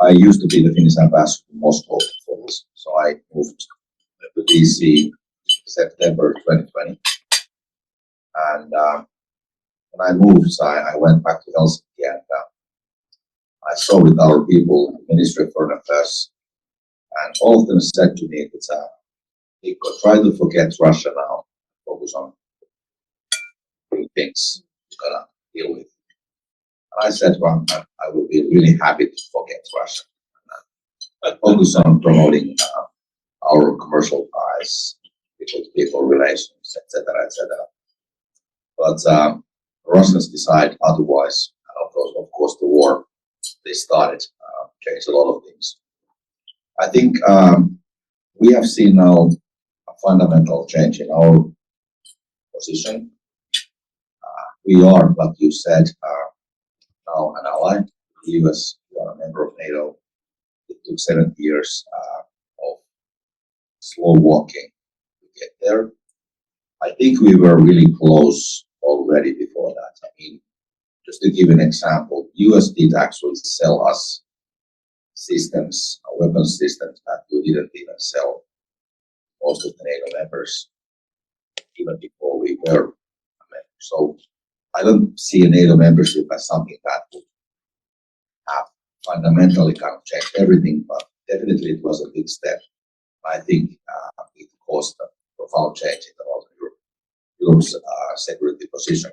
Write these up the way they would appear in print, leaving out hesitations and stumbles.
I used to be the Finnish ambassador to Moscow before this, so I moved to DC September 2020. And when I moved, I went back to Helsinki, and I saw with our people, the Ministry of Foreign Affairs, and all of them said to me, Mikko, try to forget Russia now, focus on three things you're gonna deal with. And I said, well, I will be really happy to forget Russia. And focus on promoting our commercial ties, people relations, etc., etc. But Russians decide otherwise. And of course, the war they started changed a lot of things. I think we have seen now a fundamental change in our position. We are, like you said, now an ally. The US, we are a member of NATO. It took 70 years of slow walking to get there. I think we were really close already before that. I mean, just to give an example, US did actually sell us systems, weapons systems that we didn't even sell most of the NATO members, even before we were a member. So I don't see a NATO membership as something that would have fundamentally kind of changed everything, but definitely it was a big step. I think it caused a profound change in the whole Europe's security position.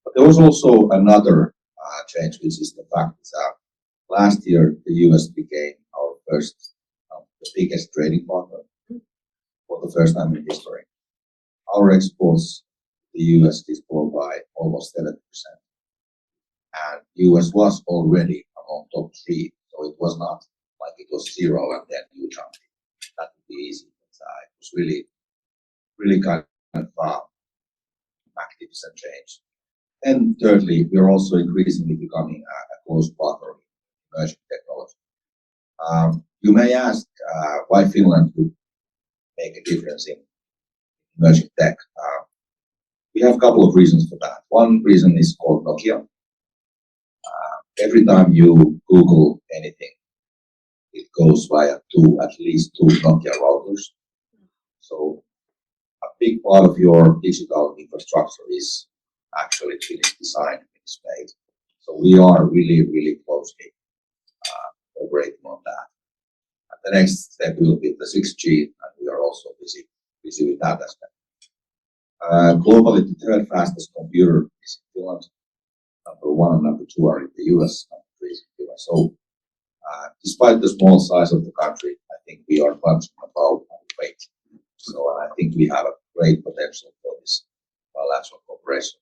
But there was also another change, which is the fact that last year the US became our first, the biggest trading partner for the first time in history. Our exports to the US is grown by almost 70%. And US was already among top 3, so it was not like it was 0 and then you jumped in. That would be easy. But, it was really kind of magnificent change. And thirdly, we are also increasingly becoming a close partner in emerging technology. You may ask why Finland would make a difference in emerging tech. We have a couple of reasons for that. One reason is called Nokia. Every time you Google anything, it goes via at least two Nokia routers. So a big part of your digital infrastructure is actually Finnish design, Finnish made. So we are really closely operating on that. And the next step will be the 6G, and we are also busy with that aspect. Globally, the third fastest computer is in Finland. Number 1 and number 2 are in the US, number 3 is in Finland. So despite the small size of the country, I think we are punching above our weight. So I think we have a great potential for this bilateral cooperation.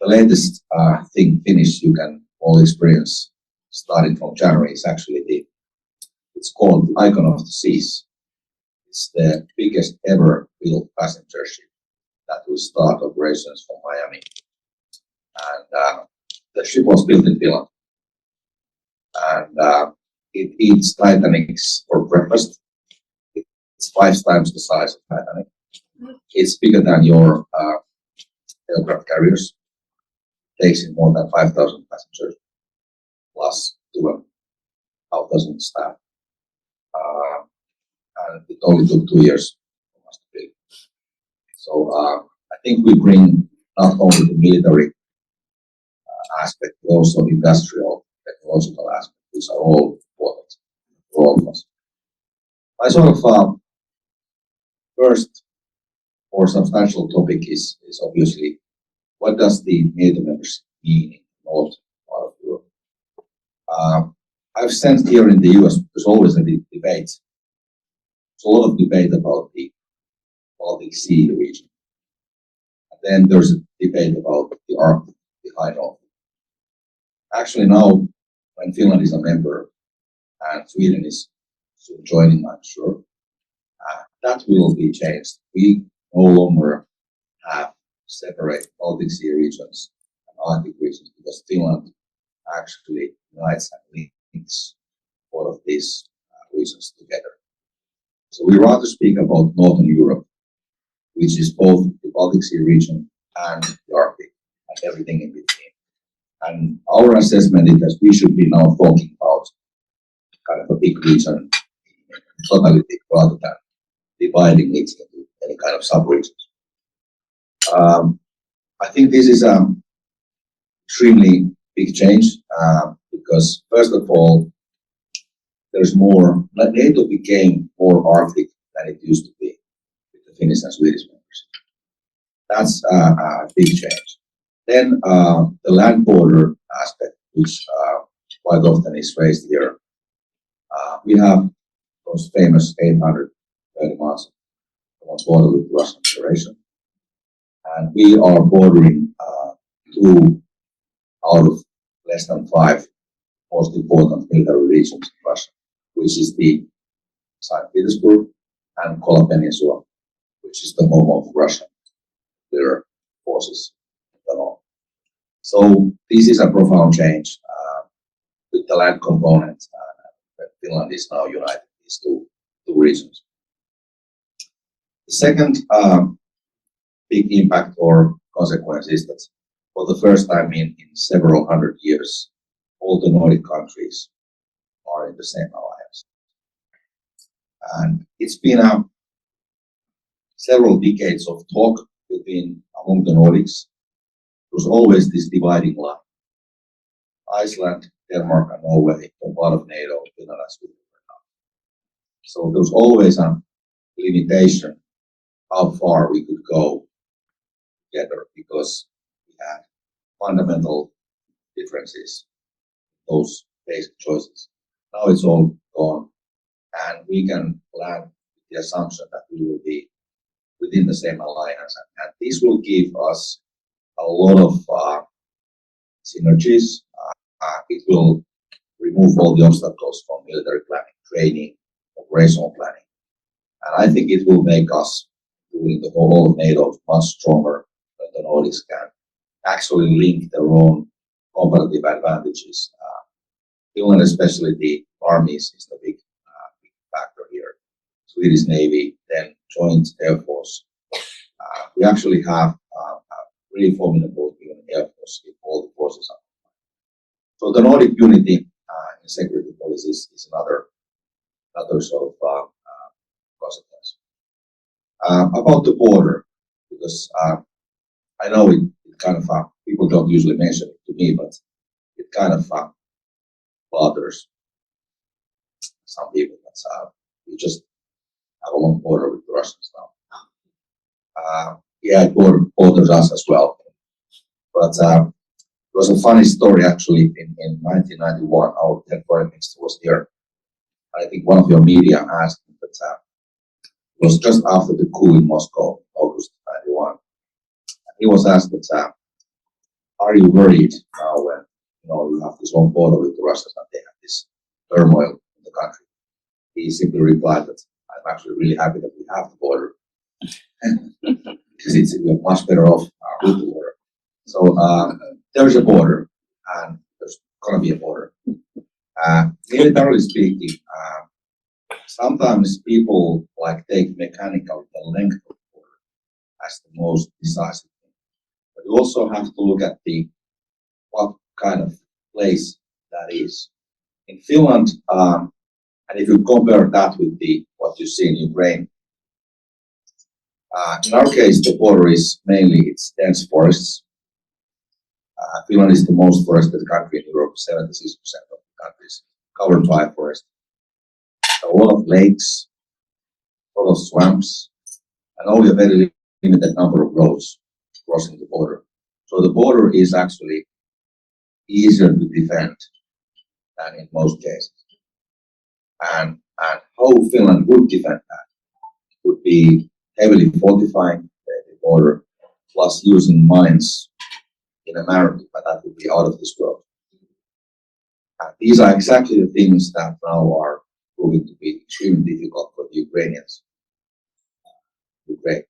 The latest thing Finnish you can all experience starting from January is actually it's called the Icon of the Seas. It's the biggest ever built passenger ship that will start operations from Miami. And the ship was built in Finland. And it eats Titanics for breakfast. It's 5 times the size of Titanic. It's bigger than your aircraft carriers. Takes in more than 5,000 passengers, plus 2,000 staff. And it only took 2 years for us to build. So I think we bring not only the military aspect, but also industrial, technological aspect. These are all important for all of us. My sort of first or substantial topic is obviously what does the NATO membership mean in the north part of Europe? I've sensed here in the US there's always a debate. There's a lot of debate about the Baltic Sea region. And then there's a debate about the Arctic, the high north. Actually now, when Finland is a member and Sweden is soon joining, I'm sure, that will be changed. We no longer have separate Baltic Sea regions and Arctic regions because Finland actually unites and links all of these regions together. So we rather speak about Northern Europe, which is both the Baltic Sea region and the Arctic and everything in between. And our assessment is that we should be now talking about kind of a big region in totality rather than dividing it into any kind of sub-regions. I think this is an extremely big change because, first of all, there's more. NATO became more Arctic than it used to be with the Finnish and Swedish members. That's a big change. Then the land border aspect, which quite often is raised here. We have those famous 830 miles border with the Russian Federation, and we are bordering 2 out of less than 5 most important military regions in Russia, which is the St. Petersburg and Kola Peninsula, which is the home of Russian military forces. So this is a profound change with the land component. Finland is now united these two regions. The second big impact or consequence is that for the first time in several hundred years, all the Nordic countries are in the same alliance. And it's been several decades of talk among the Nordics. There was always this dividing line. Iceland, Denmark, and Norway were part of NATO, Finland and Sweden were not. So there was always a limitation how far we could go together because we had fundamental differences in those basic choices. Now it's all gone, and we can land with the assumption that we will be within the same alliance, and this will give us a lot of synergies. It will remove all the obstacles from military planning, training, operational planning, and I think it will make us, doing the whole of NATO, much stronger than the Nordics can actually link their own comparative advantages. Finland, especially the armies, is the big factor here. Swedish Navy, then Joint Air Force. We actually have a really formidable Air Force if all the forces are. So the Nordic unity in security policies is another sort of consequence. About the border, because I know it kind of people don't usually mention it to me, but it kind of bothers some people. That we just have a long border with the Russians now. Yeah, it bothers us as well. But there was a funny story actually in 1991. Our 10th foreign minister was here. I think one of your media asked him that it was just after the coup in Moscow, August 91. And he was asked that, are you worried now when you have this long border with the Russians and they have this turmoil in the country? He simply replied that I'm actually really happy that we have the border because it's much better off with the border. So there's a border, and there's going to be a border. Militarily speaking, sometimes people take mechanical the length of the border as the most decisive thing. But you also have to look at what kind of place that is. In Finland, and if you compare that with what you see in Ukraine, in our case, the border is mainly its dense forests. Finland is the most forested country in Europe. 76% of the country is covered by forest. A lot of lakes, a lot of swamps, and only a very limited number of roads crossing the border. So the border is actually easier to defend than in most cases. And how Finland would defend that would be heavily fortifying the border, plus using mines in a manner that would be out of this world. These are exactly the things that now are proving to be extremely difficult for the Ukrainians. Ukraine.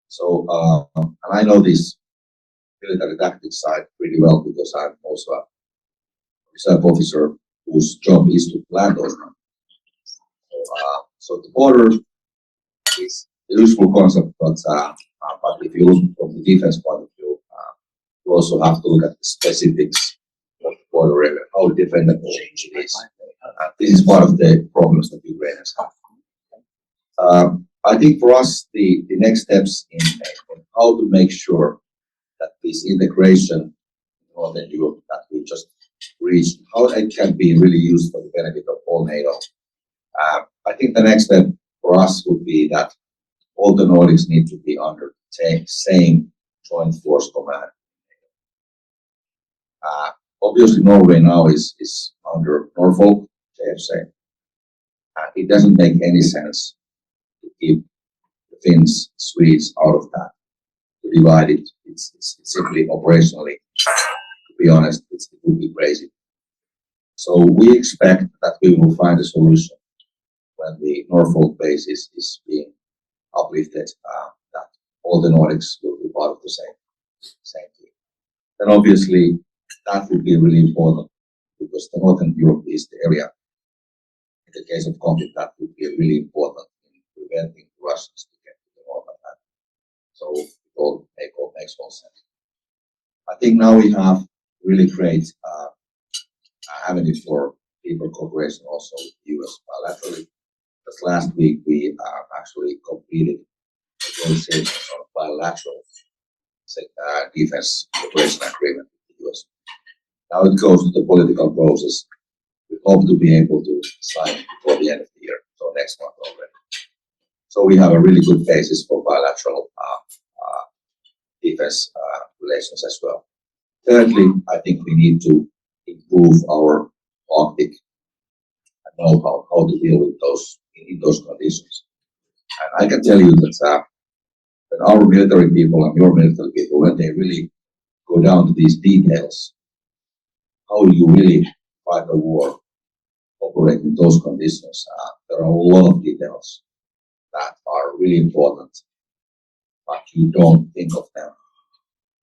So, and I know this military tactics side pretty well because I'm also a reserve officer whose job is to plan those numbers. So the border is a useful concept, but if you look from the defense point of view, you also have to look at the specifics border area, how defendable it is. This is part of the problems that Ukrainians have. I think for us, the next steps in how to make sure that this integration in Northern Europe that we just reached, how it can be really used for the benefit of all NATO. I think the next step for us would be that all the Nordics need to be under the same joint force command. Obviously, Norway now is under Norfolk, JFC. It doesn't make any sense to keep the Finns, Swedes out of that, to divide it. It's simply operationally, to be honest, it would be crazy. So we expect that we will find a solution when the Norfolk base is being uplifted, that all the Nordics will be part of the same team. Then obviously that would be really important because the Northern Europe is the area, in the case of conflict, that would be really important in preventing the Russians to get to the north of that. So it all makes all sense. I think now we have really great avenue for deeper cooperation also with the US bilaterally. Just last week we actually completed negotiations on a bilateral defense cooperation agreement with the US. Now it goes to the political process. We hope to be able to sign before the end of the year, so next month already. So we have a really good basis for bilateral defense relations as well. Thirdly, I think we need to improve our Arctic know-how, how to deal with those in those conditions. And I can tell you that when our military people and your military people, when they really go down to these details, how you really fight a war, operate in those conditions, there are a lot of details that are really important, but you don't think of them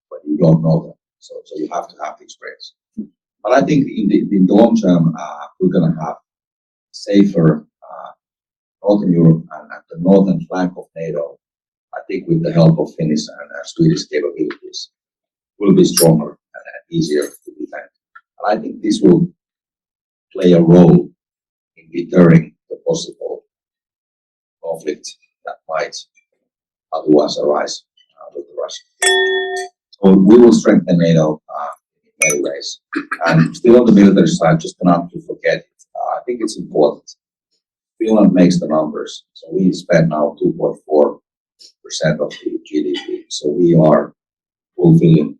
when you don't know them. So you have to have the experience. But I think in the long term, we're going to have safer Northern Europe and the northern flank of NATO. I think with the help of Finnish and Swedish capabilities, will be stronger and easier to defend. And I think this will play a role in deterring the possible conflict that might otherwise arise with the Russians. So we will strengthen NATO in many ways. And still on the military side, just not to forget, I think it's important. Finland makes the numbers. So we spend now 2.4% of the GDP. So we are fulfilling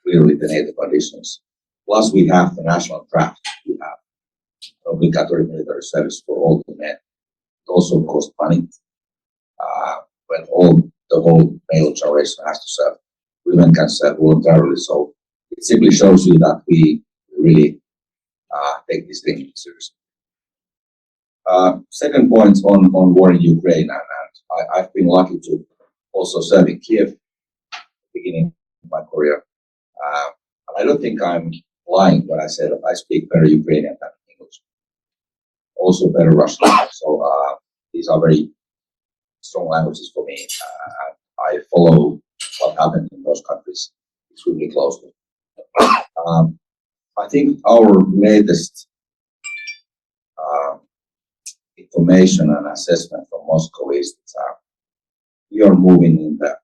clearly the NATO conditions. Plus we have the national draft. We have obligatory military service for all the men. It also costs money. When the whole male generation has to serve, women can serve voluntarily. So it simply shows you that we really take this thing seriously. Second point on war in Ukraine, and I've been lucky to also serve in Kyiv at the beginning of my career. I don't think I'm lying when I say that I speak better Ukrainian than English, also better Russian. So these are very strong languages for me. I follow what happens in those countries extremely closely. I think our latest information and assessment from Moscow is that we are moving in the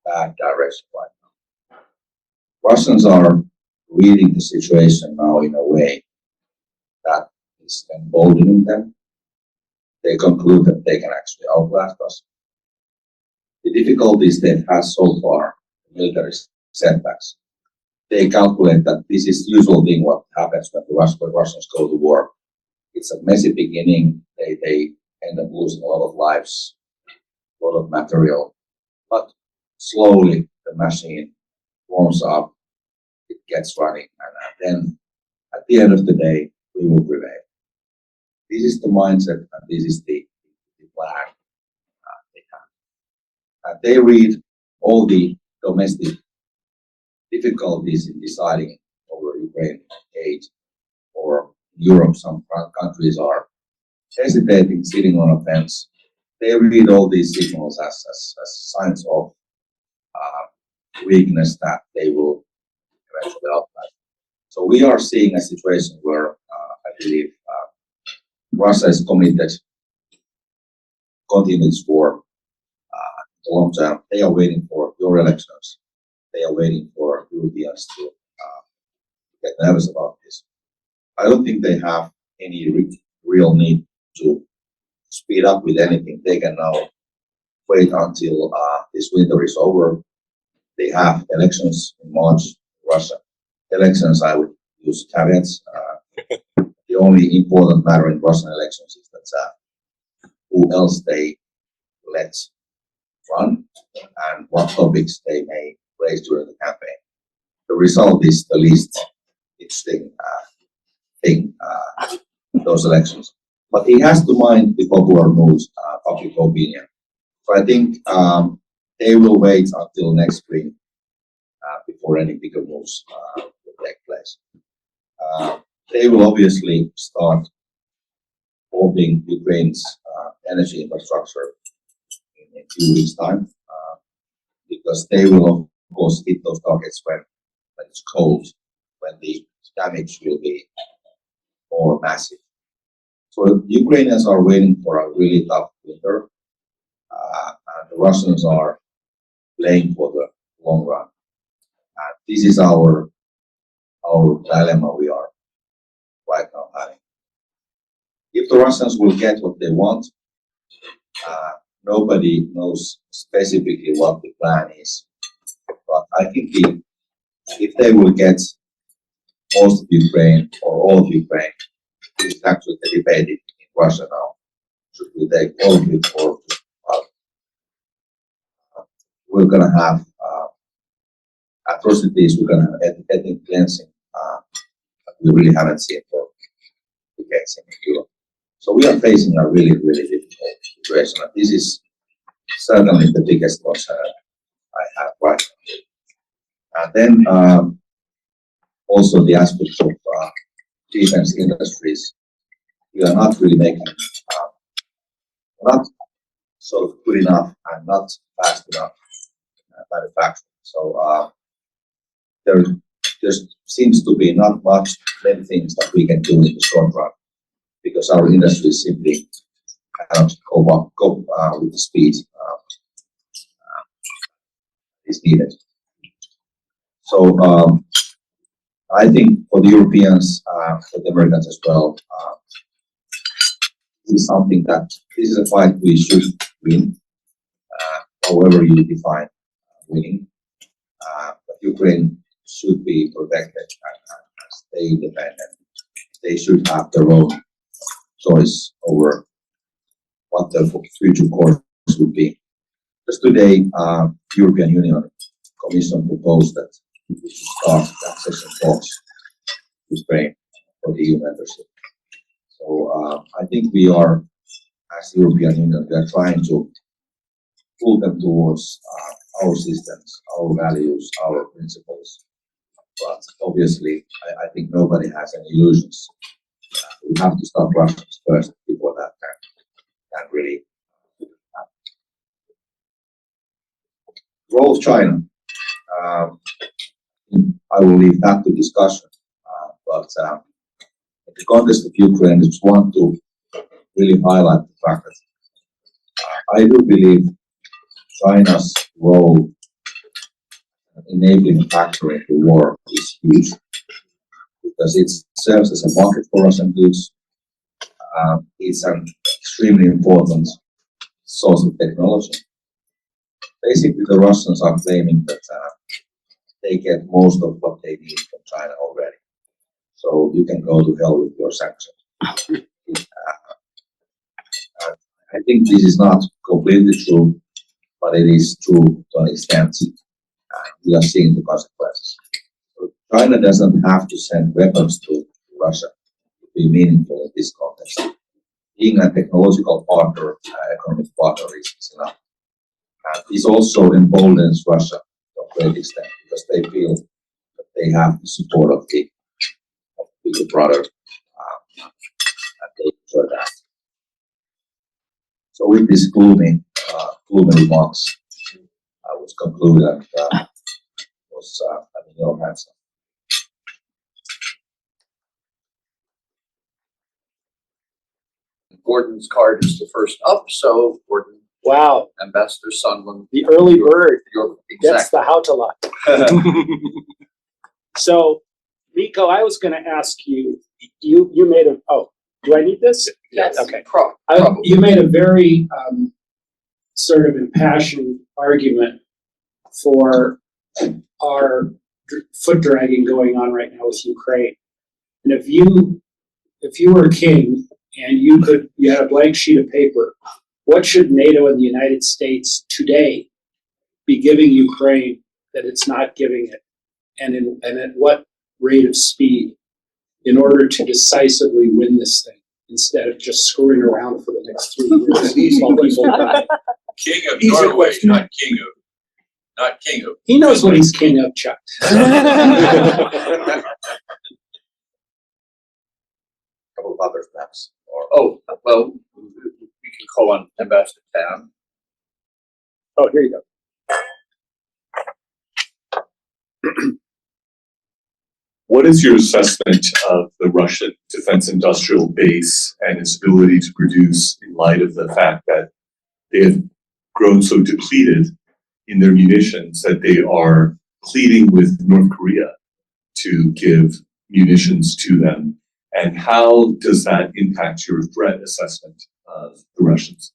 bad direction right now. Russians are reading the situation now in a way that is emboldening them. They conclude that they can actually outlast us. The difficulties they've had so far, military setbacks, they calculate that this is the usual thing what happens when the Russians go to war. It's a messy beginning. They end up losing a lot of lives, a lot of material, but slowly the machine warms up, it gets running, and then at the end of the day, we will prevail. This is the mindset, and this is the plan they have. And they read all the domestic difficulties in deciding over Ukraine aid, or Europe, some countries are hesitating, sitting on a fence. They read all these signals as signs of weakness that they will eventually outlast. So we are seeing a situation where I believe Russia is committed to continue its war the long term. They are waiting for your elections. They are waiting for Europeans to get nervous about this. I don't think they have any real need to speed up with anything. They can now wait until this winter is over. They have elections in March in Russia. Elections, I would use caveats. The only important matter in Russian elections is that who else they let run and what topics they may raise during the campaign. The result is the least interesting thing in those elections. But he has to mind the popular mood, public opinion. So I think they will wait until next spring before any bigger moves will take place. They will obviously start bombing Ukraine's energy infrastructure in a few weeks' time, because they will, of course, hit those targets when it's cold, when the damage will be more massive. So Ukrainians are waiting for a really tough winter, and the Russians are playing for the long run. And this is our dilemma we are right now having. If the Russians will get what they want, nobody knows specifically what the plan is. But I think if they will get most of Ukraine or all of Ukraine, this is actually the debate in Russia now. Should we take all of it or we're going to have atrocities, we're going to have ethnic cleansing that we really haven't seen for decades in Europe. So we are facing a really, really difficult situation. And this is certainly the biggest concern I have right now. And then also the aspects of defense industries. We are not really making, not sort of good enough and not fast enough manufacturing. So there just seems to be not many things that we can do in the short run, because our industry simply cannot cope with the speed is needed. So I think for the Europeans, for the Americans as well, this is something that this is a fight we should win, however you define winning. But Ukraine should be protected and stay independent. They should have their own choice over what the future course would be. Just today, European Union Commission proposed that we should start accession talks to Ukraine for the EU membership. So I think we are, as the European Union, we are trying to pull them towards our systems, our values, our principles. But obviously, I think nobody has any illusions. We have to stop Russians first before that can really happen. Role of China. I will leave that to discussion. But in the context of Ukraine, I just want to really highlight the fact that I do believe China's role enabling factor in the war is huge, because it serves as a market for Russian goods. It's an extremely important source of technology. Basically, the Russians are claiming that they get most of what they need from China already. So you can go to hell with your sanctions. I think this is not completely true, but it is true to an extent. We are seeing the consequences. So China doesn't have to send weapons to Russia to be meaningful in this context. Being a technological partner, economic partner is enough. And this also emboldens Russia to a great extent, because they feel that they have the support of the bigger brother, and they enjoy that. So with this gloomy remarks, I would conclude that was having your hands up. Gordon's card is the first up, so Gordon, Wow, Ambassador Sondland. the early bird gets Exactly. the Hautala. So, Mikko, I was going to ask you, you made a, oh, do I need this? Yes. Okay. Probably. You made a very sort of impassioned argument for our foot dragging going on right now with Ukraine. And if you were a king and you had a blank sheet of paper, what should NATO and the United States today be giving Ukraine that it's not giving it? And at what rate of speed in order to decisively win this thing instead of just screwing around for the next 3 years while people die? King of Easy Norway, question. not king of. He knows what he's king of, Chuck. Couple of others perhaps, or Oh, well, we can call on Ambassador Town. Oh, here you go. What is your assessment of the Russian defense industrial base and its ability to produce in light of the fact that they have grown so depleted in their munitions that they are pleading with North Korea to give munitions to them? And how does that impact your threat assessment of the Russians?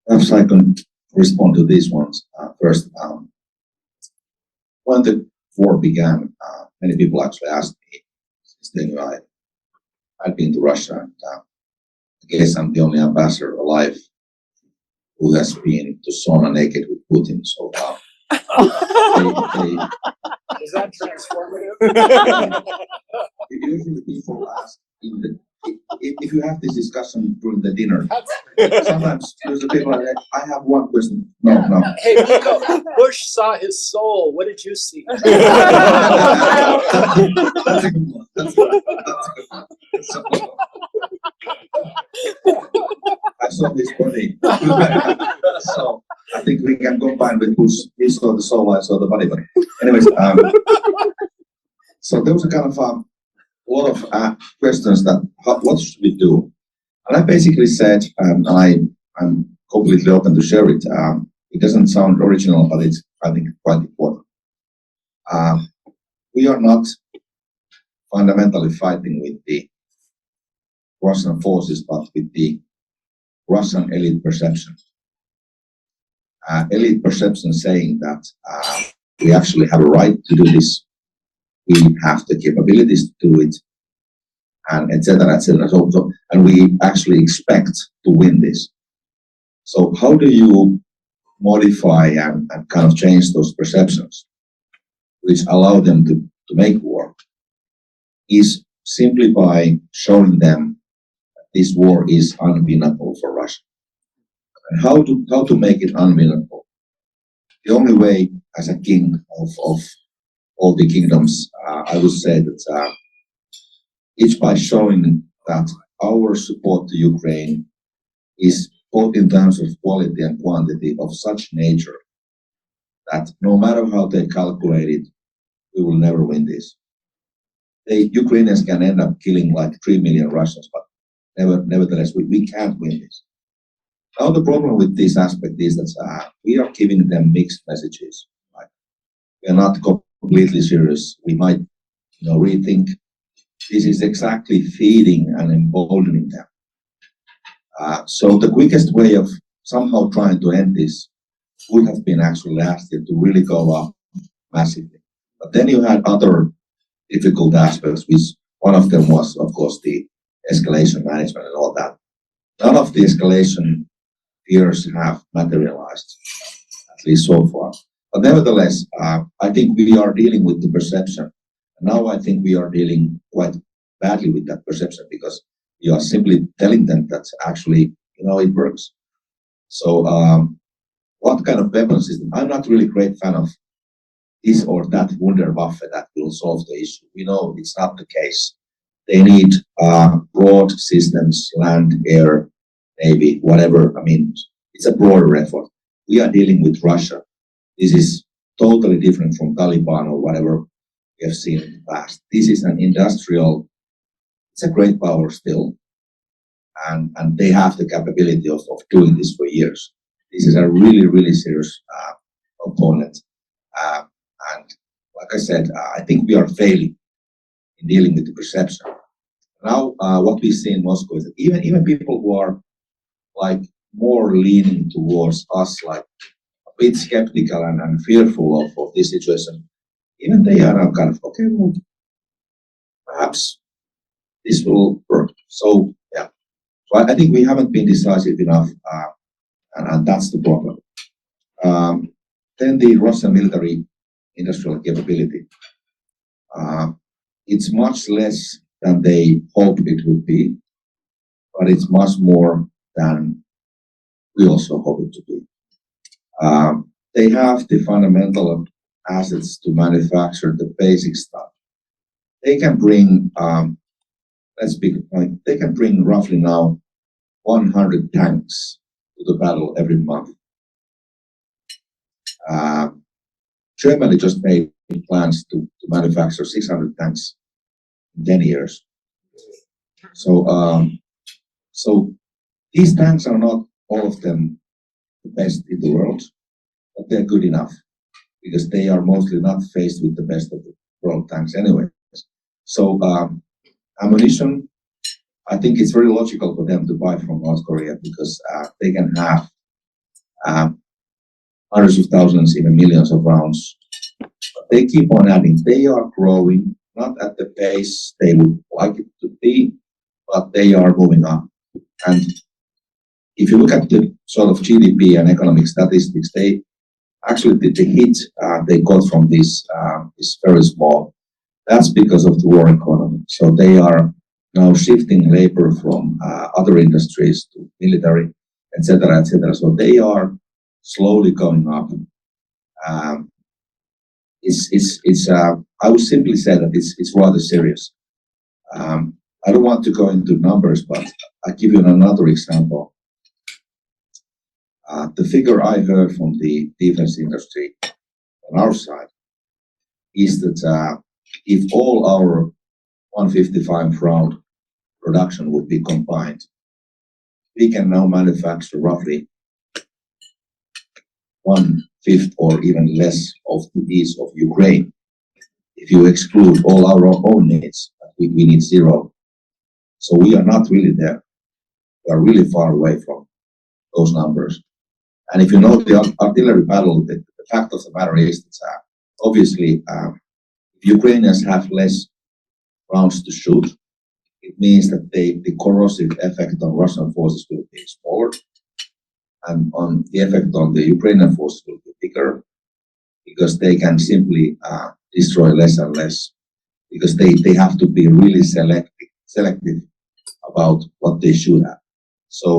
perhaps I can respond to these ones first. When the war began, many people actually asked me, since then I'd been to Russia, and I guess I'm the only ambassador alive who has been to sauna naked with Putin. So Is that transformative? usually people ask if you have this discussion during the dinner. Sometimes there's the people like, I have one question. No. Hey, Mikko, Bush saw his soul. What did you see? That's a good one. That's a good one. I saw his body. So I think we can combine with Bush. He saw the soul, I saw the body. But anyways, so there was a kind of a lot of questions that what should we do? And I basically said, and I'm completely open to share it. It doesn't sound original, but it's, I think, quite important. We are not fundamentally fighting with the Russian forces, but with the Russian elite perception. Elite perception saying that we actually have a right to do this. We have the capabilities to do it, and etc. So, and we actually expect to win this. So how do you modify and kind of change those perceptions, which allow them to make war? Is simply by showing them that this war is unwinnable for Russia. And how to make it unwinnable? The only way, as a king of all the kingdoms, I would say that it's by showing that our support to Ukraine is both in terms of quality and quantity of such nature that no matter how they calculate it, we will never win this. The Ukrainians can end up killing like 3 million Russians, but nevertheless, we can't win this. Now the problem with this aspect is that we are giving them mixed messages. Right? We are not completely serious. We might, rethink. This is exactly feeding and emboldening them. So the quickest way of somehow trying to end this would have been actually last year to really go up massively. But then you had other difficult aspects, which one of them was, of course, the escalation management and all that. None of the escalation fears have materialized, at least so far. But nevertheless, I think we are dealing with the perception. Now I think we are dealing quite badly with that perception because you are simply telling them that actually, it works. So what kind of weapon system? I'm not really a great fan of this or that Wunderwaffe that will solve the issue. We know it's not the case. They need broad systems, land, air, Navy, whatever. I mean, it's a broader effort. We are dealing with Russia. This is totally different from Taliban or whatever we have seen in the past. This is an industrial, it's a great power still, and they have the capability of doing this for years. This is a really, really serious component. And like I said, I think we are failing in dealing with the perception. Now, what we see in Moscow is that even people who are like more leaning towards us, like a bit skeptical and fearful of this situation, even they are now kind of, okay, well, perhaps this will work. So, yeah. So I think we haven't been decisive enough, and that's the problem. Then the Russian military industrial capability. It's much less than they hoped it would be, but it's much more than we also hope it to be. They have the fundamental assets to manufacture the basic stuff. They can bring, they can bring roughly now 100 tanks to the battle every month. Germany just made plans to manufacture 600 tanks in 10 years. So, so these tanks are not all of them the best in the world, but they're good enough because they are mostly not faced with the best of the world tanks anyway. So ammunition, I think it's very logical for them to buy from North Korea because they can have hundreds of thousands, even millions of rounds. But they keep on adding. They are growing, not at the pace they would like it to be, but they are moving up. And if you look at the sort of GDP and economic statistics, they actually the hit they got from this is very small. That's because of the war economy. So they are now shifting labor from other industries to military, etc., etc. So they are slowly going up. I would simply say that it's rather serious. I don't want to go into numbers, but I'll give you another example. The figure I heard from the defense industry on our side is that if all our 155 round production would be combined, we can now manufacture roughly 1/5 or even less of the needs of Ukraine. If you exclude all our own needs, we need zero. So we are not really there. We are really far away from those numbers. And if you know the artillery battle, the fact of the matter is that obviously if Ukrainians have less rounds to shoot, it means that the corrosive effect on Russian forces will be smaller, and on the effect on the Ukrainian forces will be bigger, because they can simply destroy less and less, because they have to be really selective about what they shoot at. So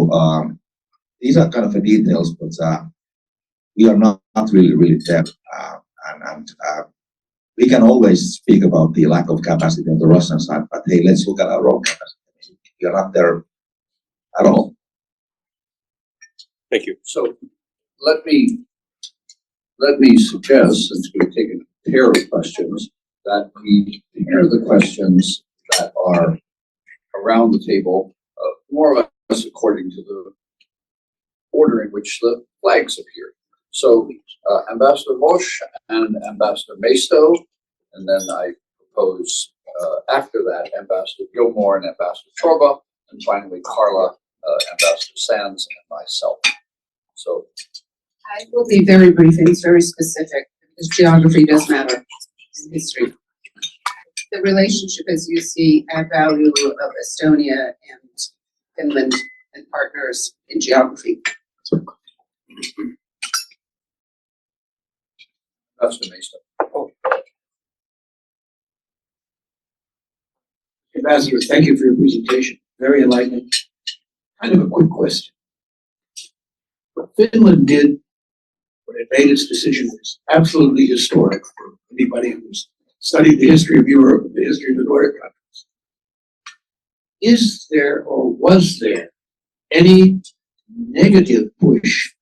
these are kind of the details, but we are not really there. And we can always speak about the lack of capacity on the Russian side, but hey, let's look at our own capacity. We are not there at all. Thank you. So let me suggest, since we've taken a pair of questions, that we hear the questions that are around the table, more or less according to the order in which the flags appear. So Ambassador Bosch and Ambassador Maisto, and then I propose after that Ambassador Gilmore and Ambassador Chorba, and finally Carla, Ambassador Sands, and myself. So I will be very brief and very specific because geography does matter in history. The relationship, as you see, and value of Estonia and Finland and partners in geography. Ambassador Maisto. Ambassador, thank you for your presentation. Very enlightening. Kind of a quick question. What Finland did when it made its decision is absolutely historic for anybody who's studied the history of Europe and the history of the Nordic countries. Is there or was there any negative push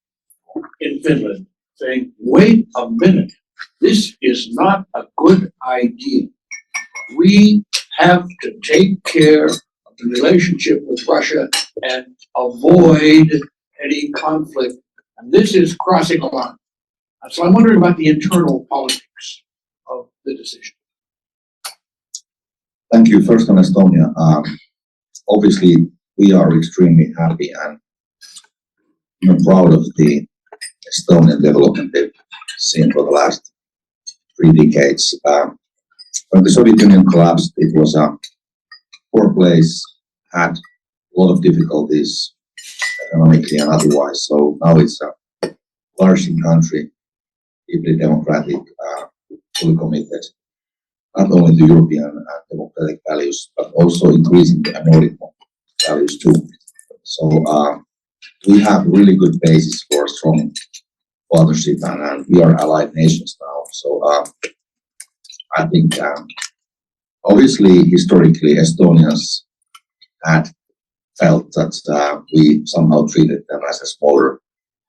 in Finland saying, wait a minute, this is not a good idea. We have to take care of the relationship with Russia and avoid any conflict. And this is crossing a line. So I'm wondering about the internal politics of the decision. Thank you. First on Estonia. Obviously, we are extremely happy and proud of the Estonian development they've seen for the last 3 decades. When the Soviet Union collapsed, it was a poor place, had a lot of difficulties economically and otherwise. So now it's a flourishing country, deeply democratic, fully committed, not only to European and democratic values, but also increasing the Nordic values too. So we have really good basis for strong partnership, and we are allied nations now. So I think obviously historically Estonians had felt that we somehow treated them as a smaller,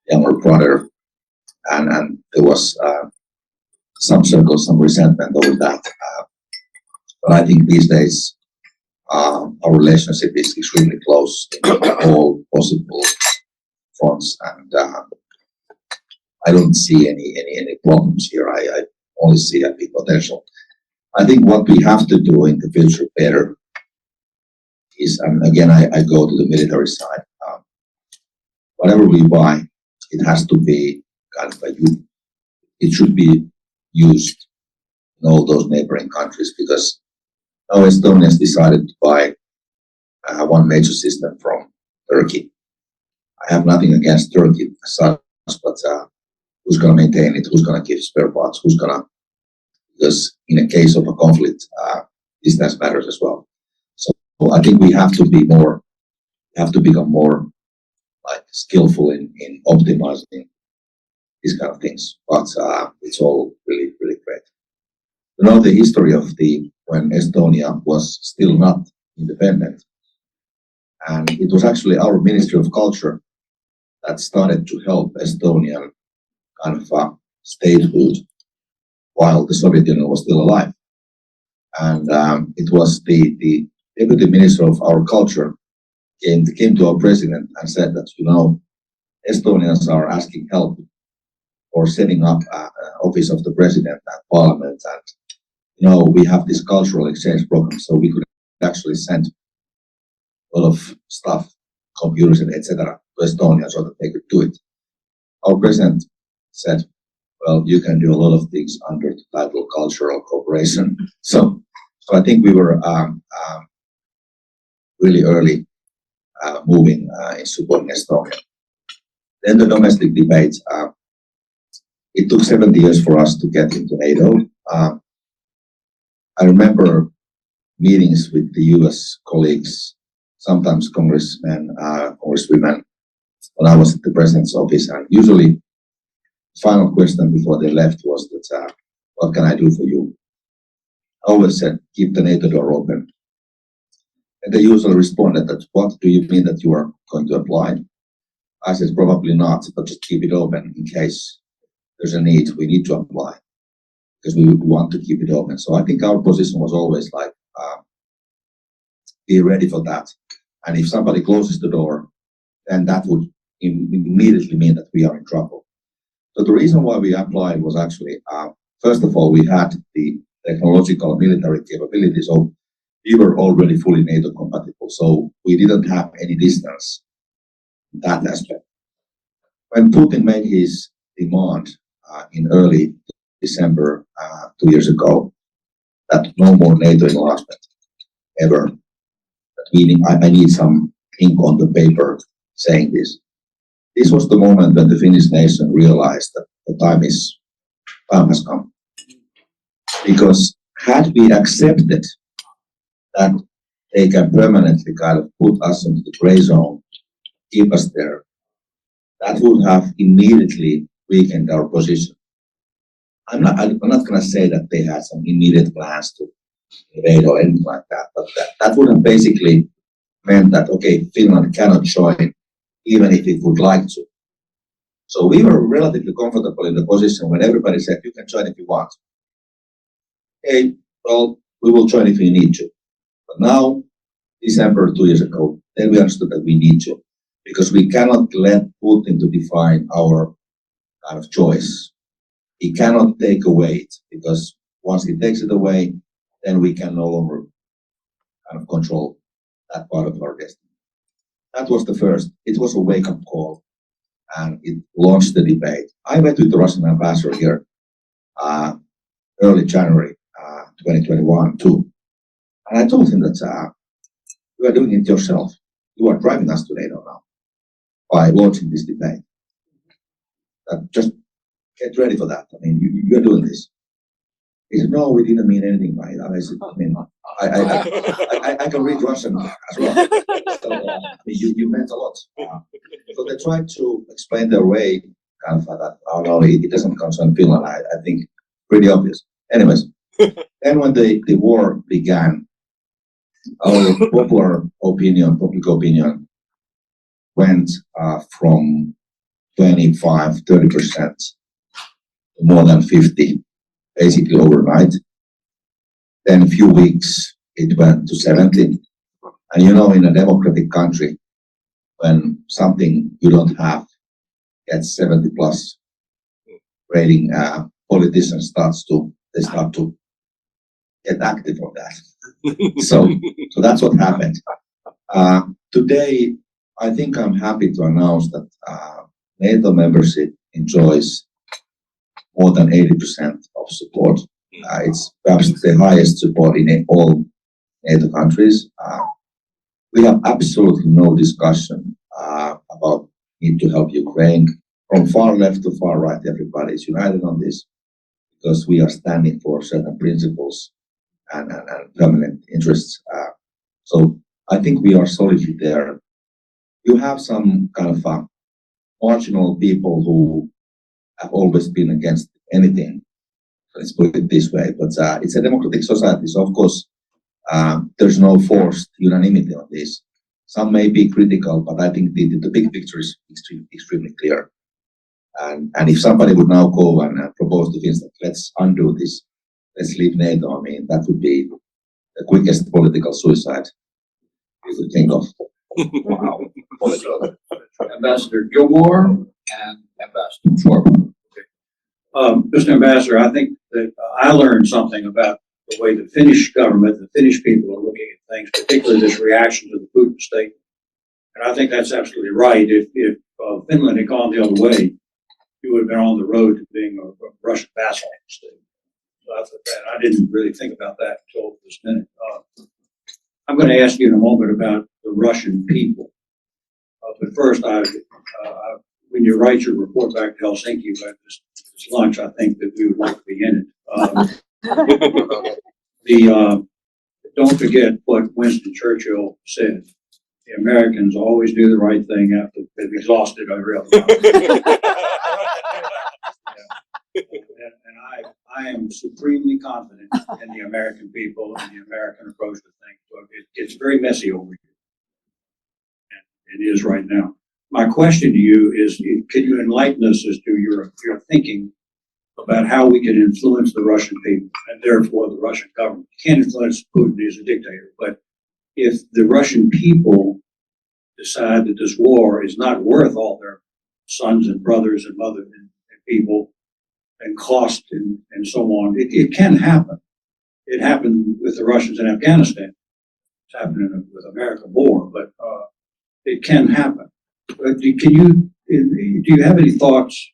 younger brother, and there was some circles, some resentment over that. But I think these days our relationship is extremely close in all possible fronts, and I don't see any problems here. I only see a big potential. I think what we have to do in the future better is, and again, I go to the military side. Whatever we buy, it has to be kind of it should be used in all those neighboring countries, because now Estonia has decided to buy one major system from Turkey. I have nothing against Turkey as such, but who's going to maintain it? Who's going to give spare parts? Who's going to? Because in a case of a conflict, distance matters as well. So I think we have to be more, become more like skillful in optimizing these kind of things. But it's all really, really great. You know the history of when Estonia was still not independent, and it was actually our Ministry of Culture that started to help Estonian kind of statehood while the Soviet Union was still alive. And it was the deputy minister of our culture came to our president and said that, Estonians are asking help for setting up an office of the president and parliament, and we have this cultural exchange program, so we could actually send a lot of stuff, computers and etc. to Estonia so that they could do it. Our president said, well, you can do a lot of things under the title cultural cooperation. So I think we were really early moving in supporting Estonia. Then the domestic debate. It took 70 years for us to get into NATO. I remember meetings with the US colleagues, sometimes congressmen, congresswomen, when I was at the president's office, and usually the final question before they left was that, what can I do for you? I always said, keep the NATO door open. And they usually responded that, what do you mean that you are going to apply? I said, probably not, but just keep it open in case there's a need. We need to apply because we want to keep it open. So I think our position was always like, be ready for that. And if somebody closes the door, then that would immediately mean that we are in trouble. So the reason why we applied was actually, first of all, we had the technological military capabilities, so we were already fully NATO compatible. So we didn't have any distance in that aspect. When Putin made his demand in early December 2 years ago, that no more NATO enlargement ever, meaning I need some ink on the paper saying this. This was the moment when the Finnish nation realized that the time has come. Because had we accepted that they can permanently kind of put us into the gray zone, keep us there, that would have immediately weakened our position. I'm not going to say that they had some immediate plans to invade or anything like that, but that would have basically meant that, okay, Finland cannot join even if it would like to. So we were relatively comfortable in the position when everybody said, you can join if you want. Okay, well, we will join if we need to. But now December 2 years ago, then we understood that we need to, because we cannot let Putin to define our kind of choice. He cannot take away it, because once he takes it away, then we can no longer kind of control that part of our destiny. That was the first. It was a wake-up call, and it launched the debate. I met with the Russian ambassador here early January 2021 too, and I told him that you are doing it yourself. You are driving us to NATO now by launching this debate. Just get ready for that. I mean, you're doing this. He said, no, we didn't mean anything by it. I said, I mean, I can read Russian as well. So, I mean, you meant a lot. So they tried to explain their way, kind of that, oh no, it doesn't concern Finland. I think pretty obvious. Anyways, then when the war began, our public opinion went from 25-30% to more than 50%, basically overnight. Then a few weeks it went to 70%. And you know, in a democratic country, when something you don't have gets 70+ rating, politicians start to get active on that. So that's what happened. Today, I think I'm happy to announce that NATO membership enjoys more than 80% of support. It's perhaps the highest support in all NATO countries. We have absolutely no discussion about need to help Ukraine. From far left to far right, everybody is united on this, because we are standing for certain principles and permanent interests. So I think we are solidly there. You have some kind of marginal people who have always been against anything. Let's put it this way. But it's a democratic society, so of course there's no forced unanimity on this. Some may be critical, but I think the big picture is extremely clear. And if somebody would now go and propose to Finland, let's undo this, let's leave NATO, I mean, that would be the quickest political suicide you could think of. Wow. So, Ambassador Gilmore and Ambassador Schwarber. Mr. Ambassador, I think that I learned something about the way the Finnish government, the Finnish people are looking at things, particularly this reaction to the Putin statement. And I think that's absolutely right. If Finland had gone the other way, you would have been on the road to being a Russian vassal state. So I didn't really think about that until this minute. I'm going to ask you in a moment about the Russian people. But first, when you write your report back to Helsinki about this lunch, I think that we would like to be in it. Don't forget what Winston Churchill said. The Americans always do the right thing after they've exhausted every other option. And I am supremely confident in the American people and the American approach to things. So it gets very messy over here. And it is right now. My question to you is, can you enlighten us as to your thinking about how we can influence the Russian people and therefore the Russian government? You can't influence Putin, he's a dictator, but if the Russian people decide that this war is not worth all their sons and brothers and mothers and people and cost and so on, it can happen. It happened with the Russians in Afghanistan. It's happening with America more, but it can happen. But do you have any thoughts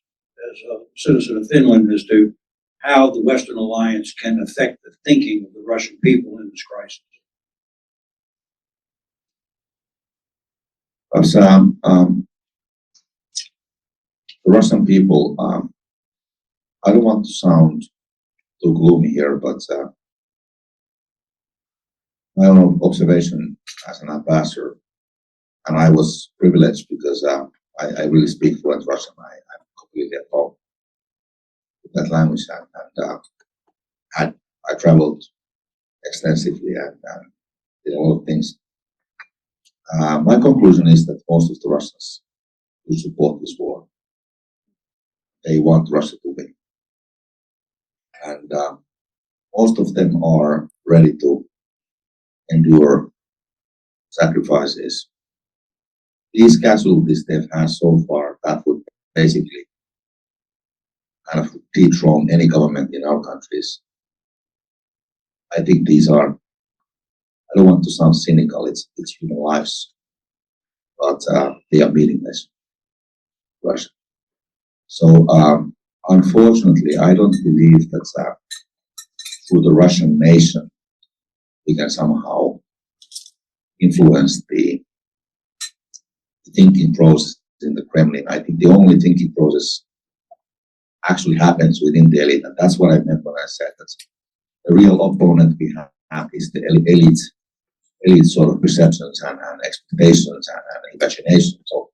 as a citizen of Finland as to how the Western alliance can affect the thinking of the Russian people in this crisis? Because the Russian people, I don't want to sound too gloomy here, but my own observation as an ambassador, and I was privileged because I really speak fluent Russian. I'm completely at home with that language, and I traveled extensively and did a lot of things. My conclusion is that most of the Russians who support this war, they want Russia to win. And most of them are ready to endure sacrifices. These casualties they've had so far, that would basically kind of dethrone any government in our countries. I think these are, I don't want to sound cynical, it's human lives, but they are meaningless. Russia. So unfortunately, I don't believe that through the Russian nation we can somehow influence the thinking process in the Kremlin. I think the only thinking process actually happens within the elite, and that's what I meant when I said that the real opponent we have is the elite sort of perceptions and expectations and imaginations. So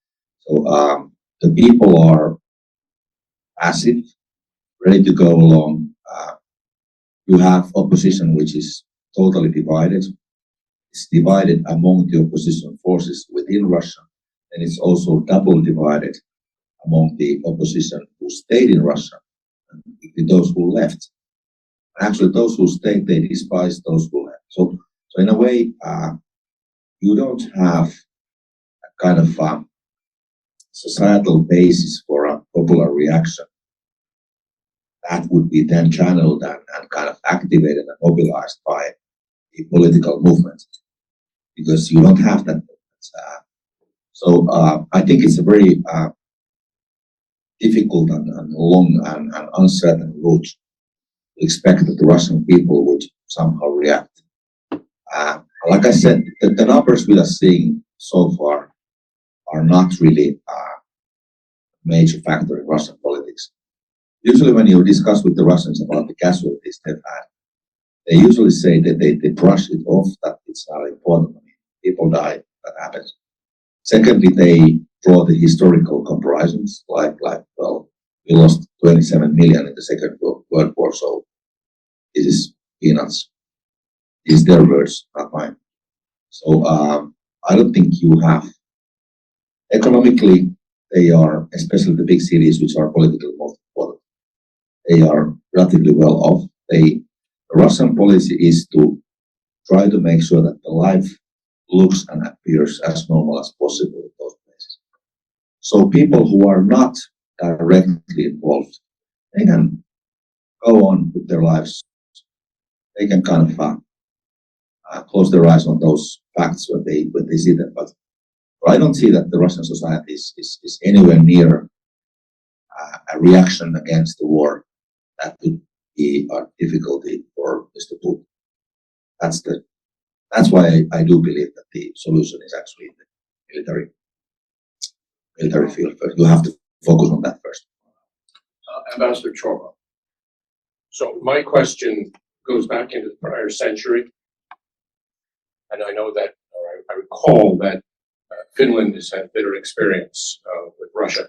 the people are passive, ready to go along. You have opposition which is totally divided. It's divided among the opposition forces within Russia, and it's also double divided among the opposition who stayed in Russia and those who left. Actually, those who stayed, they despise those who left. So in a way, you don't have a kind of societal basis for a popular reaction that would be then channeled and kind of activated and mobilized by a political movement, because you don't have that. So I think it's a very difficult and long and uncertain route to expect that the Russian people would somehow react. Like I said, the numbers we are seeing so far are not really a major factor in Russian politics. Usually when you discuss with the Russians about the casualties they've had, they usually say that they brush it off, that it's not important. People die, that happens. Secondly, they draw the historical comparisons, like well, we lost 27 million in the Second World War, so this is peanuts. These are their words, not mine. So I don't think you have, economically, they are, especially the big cities which are politically most important, they are relatively well off. The Russian policy is to try to make sure that the life looks and appears as normal as possible in those places. So people who are not directly involved, they can go on with their lives. They can kind of close their eyes on those facts when they see them. But I don't see that the Russian society is anywhere near a reaction against the war that could be a difficulty for Mr. Putin. That's why I do believe that the solution is actually in the military field first. You have to focus on that first. Ambassador Chorba. So my question goes back into the prior century, and I know that, or I recall that Finland has had bitter experience with Russia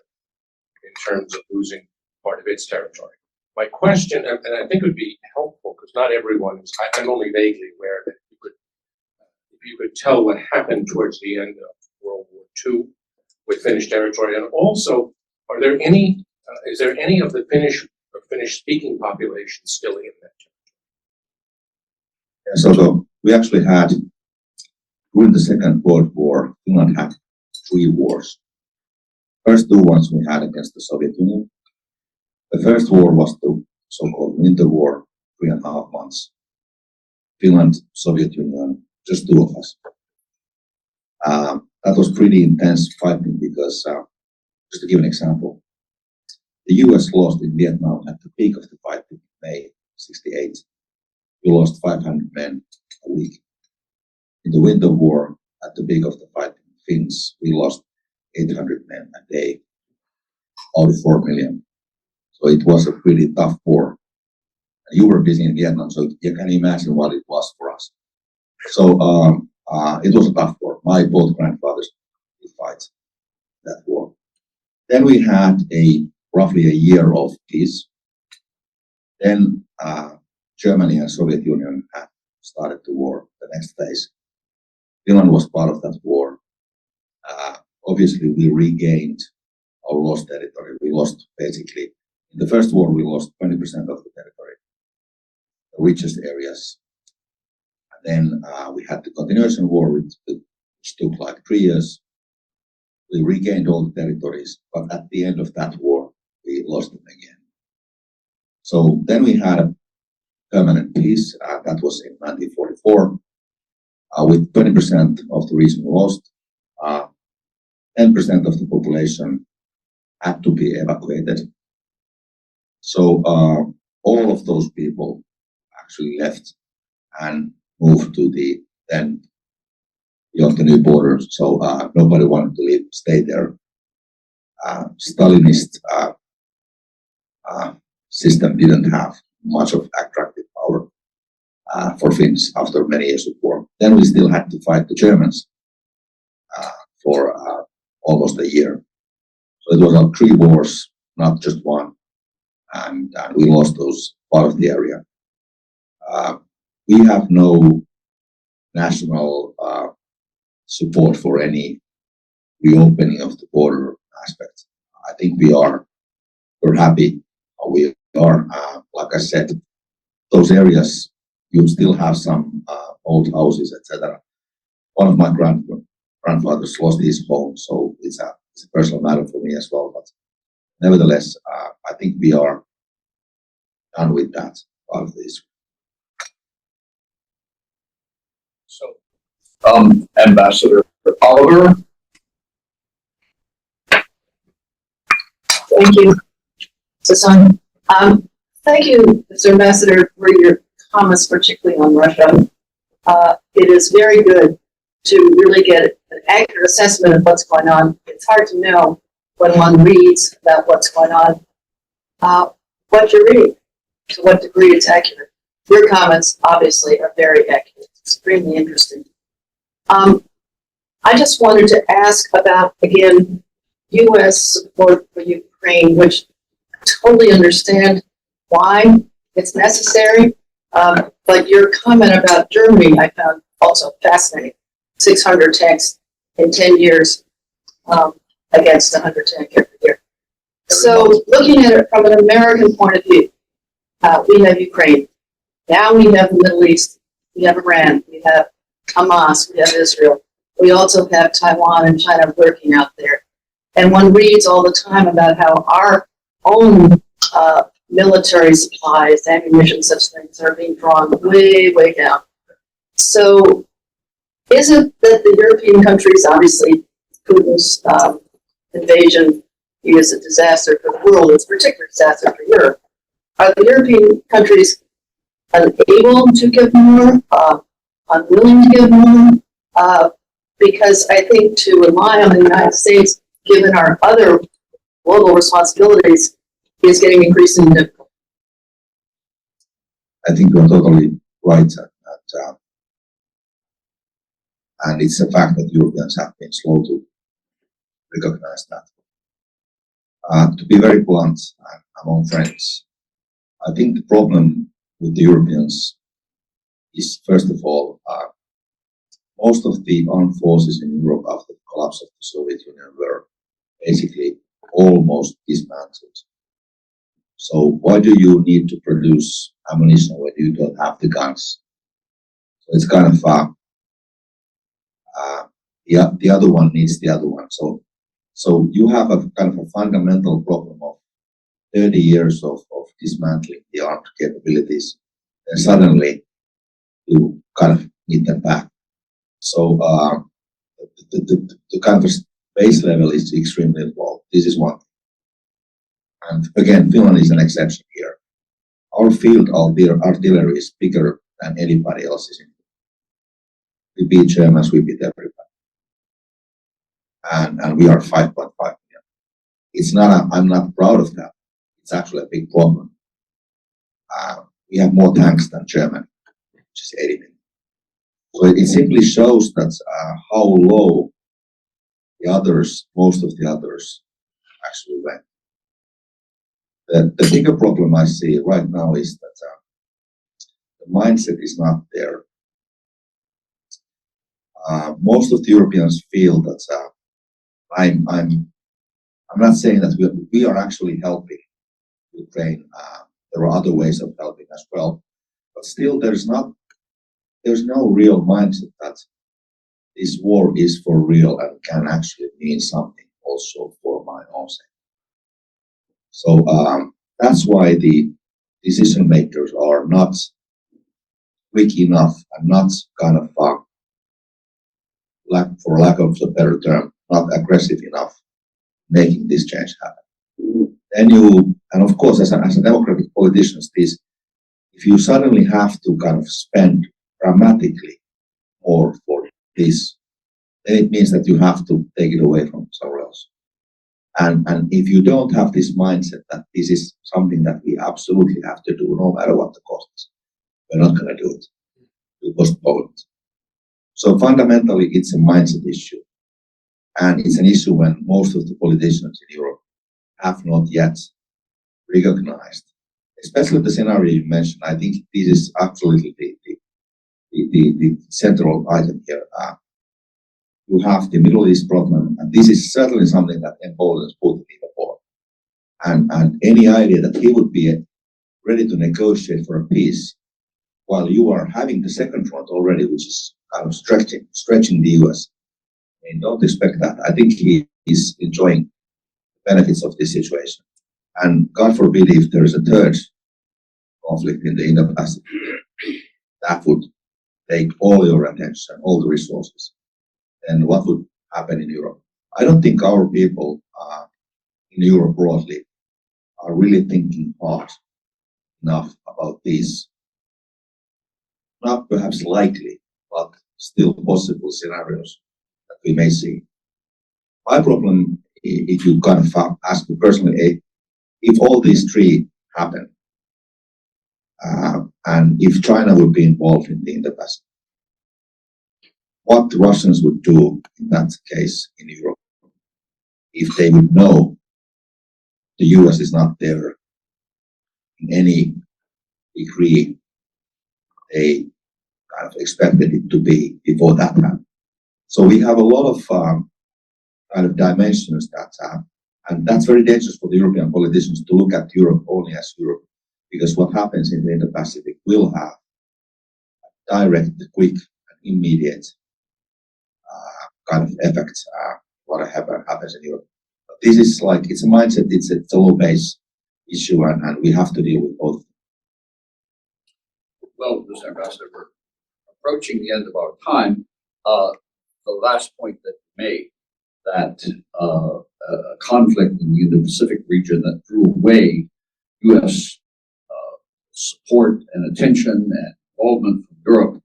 in terms of losing part of its territory. My question, and I think it would be helpful, because not everyone is, I'm only vaguely aware that if you could tell what happened towards the end of World War II with Finnish territory, and also, are there any, is there any of the Finnish-speaking population still in that territory? So we actually had, during the Second World War, Finland had 3 wars. First 2 ones we had against the Soviet Union. The first war was the so-called Winter War, 3.5 months. Finland, Soviet Union, just 2 of us. That was pretty intense fighting because, just to give an example, the US lost in Vietnam at the peak of the fight in May '68. We lost 500 men a week. In the Winter War, at the peak of the fight in Finns, we lost 800 men a day, out of 4 million. So it was a pretty tough war. You were busy in Vietnam, so you can imagine what it was for us. So it was a tough war. My both grandfathers did fight that war. Then we had roughly a year of peace. Then Germany and Soviet Union had started the war, the next phase. Finland was part of that war. Obviously, we regained our lost territory. We lost basically, in the first war, we lost 20% of the territory, the richest areas. And then we had the continuation war, which which took like 3 years. We regained all the territories, but at the end of that war, we lost them again. So then we had a permanent peace, that was in 1944, with 20% of the region lost. 10% of the population had to be evacuated. So all of those people actually left and moved to the then beyond the new borders. So nobody wanted to stay there. Stalinist system didn't have much of attractive power for Finns after many years of war. Then we still had to fight the Germans for almost a year. So it was like 3 wars, not just one, and we lost those part of the area. We have no national support for any reopening of the border aspect. I think we're happy how we are. Like I said, those areas, you still have some old houses, etc. One of my grandfathers lost his home, so it's a personal matter for me as well. But nevertheless, I think we are done with that part of this. So, Ambassador Oliver. Thank you, Susan. Thank you, Mr. Ambassador, for your comments, particularly on Russia. It is very good to really get an accurate assessment of what's going on. It's hard to know when one reads about what's going on, what you're reading, to what degree it's accurate. Your comments, obviously, are very accurate, extremely interesting. I just wanted to ask about, again, U.S. support for Ukraine, which I totally understand why it's necessary. But your comment about Germany, I found also fascinating. 600 tanks in 10 years against 100 tanks every year. So looking at it from an American point of view, we have Ukraine. Now we have the Middle East. We have Iran. We have Hamas. We have Israel. We also have Taiwan and China lurking out there. And one reads all the time about how our own military supplies, ammunition, such things are being drawn way, way down. So is it that the European countries, obviously Putin's invasion is a disaster for the world, it's a particular disaster for Europe. Are the European countries unable to give more, unwilling to give more? Because I think to rely on the United States, given our other global responsibilities, is getting increasingly difficult. I think you're totally right. And it's a fact that Europeans have been slow to recognize that. To be very blunt, among friends, I think the problem with the Europeans is, first of all, most of the armed forces in Europe after the collapse of the Soviet Union were basically almost dismantled. So why do you need to produce ammunition when you don't have the guns? So it's kind of the other one needs the other one. So you have a kind of a fundamental problem of 30 years of dismantling the armed capabilities, and suddenly you kind of need them back. So the kind of base level is extremely low. This is one thing. And again, Finland is an exception here. Our field artillery is bigger than anybody else's. We beat Germans, we beat everybody. And we are 5.5 million. It's not, I'm not proud of that. It's actually a big problem. We have more tanks than Germany, which is 80 million. So it simply shows that how low the others, most of the others, actually went. The bigger problem I see right now is that the mindset is not there. Most of the Europeans feel that I'm not saying that we are actually helping Ukraine. There are other ways of helping as well, but still there's no real mindset that this war is for real and can actually mean something also for my own sake. So that's why the decision makers are not quick enough and not kind of, for lack of a better term, not aggressive enough making this change happen. Then and of course, as a democratic politician, if you suddenly have to kind of spend dramatically more for this, then it means that you have to take it away from somewhere else. And if you don't have this mindset that this is something that we absolutely have to do, no matter what the cost is, we're not going to do it. We postpone it. So fundamentally, it's a mindset issue. And it's an issue when most of the politicians in Europe have not yet recognized, especially the scenario you mentioned. I think this is absolutely the central item here. You have the Middle East problem, and this is certainly something that emboldens Putin even more. And any idea that he would be ready to negotiate for a peace while you are having the second front already, which is kind of stretching the US. I mean, don't expect that. I think he is enjoying the benefits of this situation. And God forbid if there is a third conflict in the Indo-Pacific that would take all your attention, all the resources. And what would happen in Europe? I don't think our people in Europe broadly are really thinking hard enough about these, not perhaps likely, but still possible scenarios that we may see. My problem, if you kind of ask me personally, if all these three happen, and if China would be involved in the Indo-Pacific, what the Russians would do in that case in Europe, if they would know the US is not there in any degree they kind of expected it to be before that happened. So we have a lot of kind of dimensions that and that's very dangerous for the European politicians to look at Europe only as Europe, because what happens in the Indo-Pacific will have a direct, quick, and immediate kind of effect whatever happens in Europe. But this is like, it's a mindset, it's a low base issue, and we have to deal with both. Well, Mr. Ambassador, we're approaching the end of our time. The last point that you made, that a conflict in the Indo-Pacific region that drew away U.S. support and attention and involvement from Europe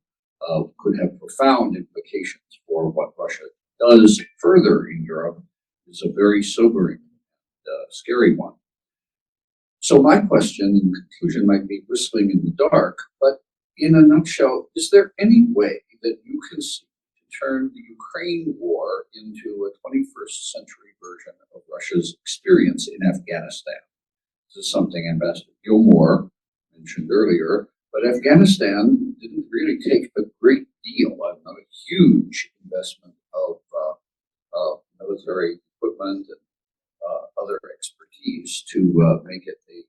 could have profound implications for what Russia does further in Europe is a very sobering, scary one. So my question in conclusion might be whistling in the dark, but in a nutshell, is there any way that you can see to turn the Ukraine war into a 21st century version of Russia's experience in Afghanistan? This is something Ambassador Gilmore mentioned earlier, but Afghanistan didn't really take a great deal, a huge investment of military equipment and other expertise to make it a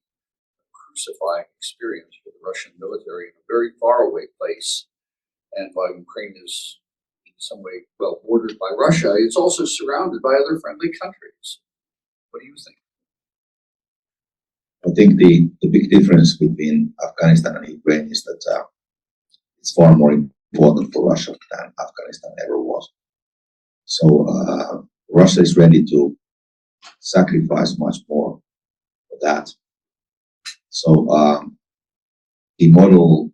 crucifying experience for the Russian military in a very faraway place. And while Ukraine is in some way well bordered by Russia, it's also surrounded by other friendly countries. What do you think? I think the big difference between Afghanistan and Ukraine is that it's far more important for Russia than Afghanistan ever was. So Russia is ready to sacrifice much more for that. So the model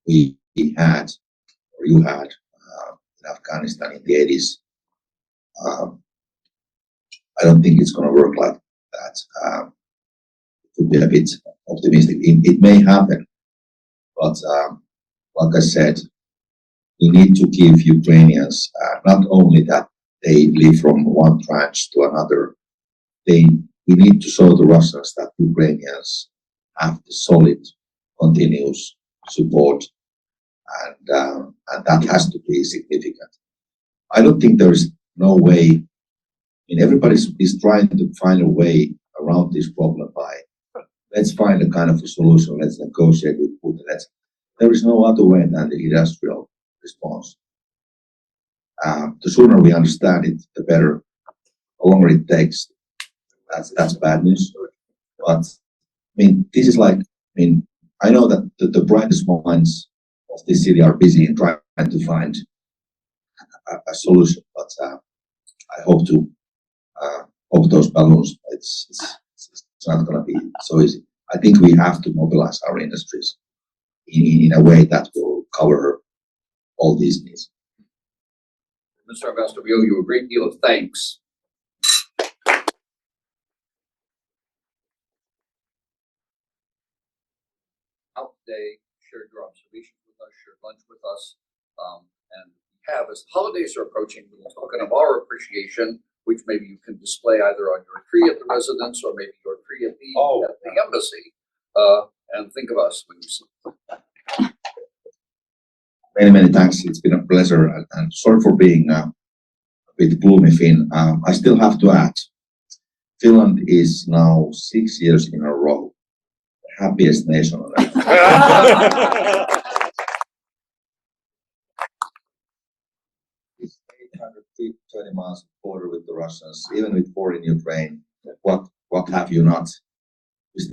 we had, or you had, in Afghanistan in the 80s, I don't think it's going to work like that. It would be a bit optimistic. It may happen, but like I said, we need to give Ukrainians not only that they live from one tranche to another, we need to show the Russians that Ukrainians have the solid, continuous support, and that has to be significant. I don't think there is no way. I mean, everybody is trying to find a way around this problem by let's find a kind of a solution. Let's negotiate with Putin. There is no other way than the industrial response. The sooner we understand it, the better. The longer it takes, that's bad news. But I mean, this is like, I mean, I know that the brightest minds of this city are busy in trying to find a solution, but I hope those balloons. It's not going to be so easy. I think we have to mobilize our industries in a way that will cover all these needs. Mr. Ambassador, we owe you a great deal of thanks. Out today, shared your observations with us, shared lunch with us, and we have, as the holidays are approaching, we'll talk of our appreciation, which maybe you can display either on your tree at the residence or maybe your tree at the embassy. And think of us when you see it. Many thanks. It's been a pleasure, and sorry for being a bit gloomy, Finn. I still have to add, Finland is now 6 years in a row the happiest nation on earth. It's 820 miles of border with the Russians, even with war in Ukraine. What have you not? We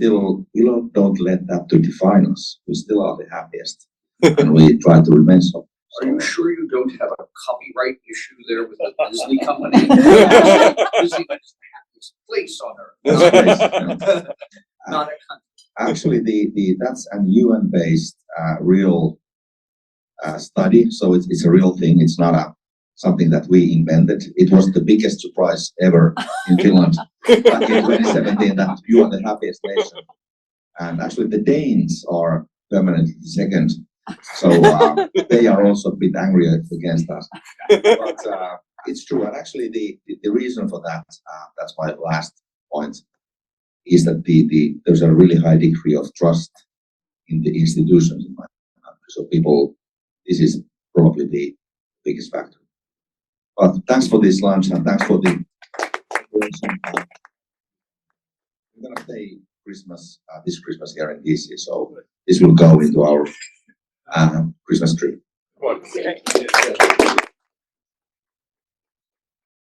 don't let that to define us. We still are the happiest. And we try to remain so. Are you sure you don't have a copyright issue there with the Disney company? Disney is the happiest place on earth. Not a country. Actually, that's a UN-based real study, so it's a real thing. It's not something that we invented. It was the biggest surprise ever in Finland back in 2017 that you are the happiest nation. And actually, the Danes are permanently second. So they are also a bit angry against us. But it's true. And actually, the reason for that, that's my last point, is that there's a really high degree of trust in the institutions in my country. So people, this is probably the biggest factor. But thanks for this lunch and thanks for the preparation. We're going to stay this Christmas here in DC, so this will go into our Christmas tree. Wonderful.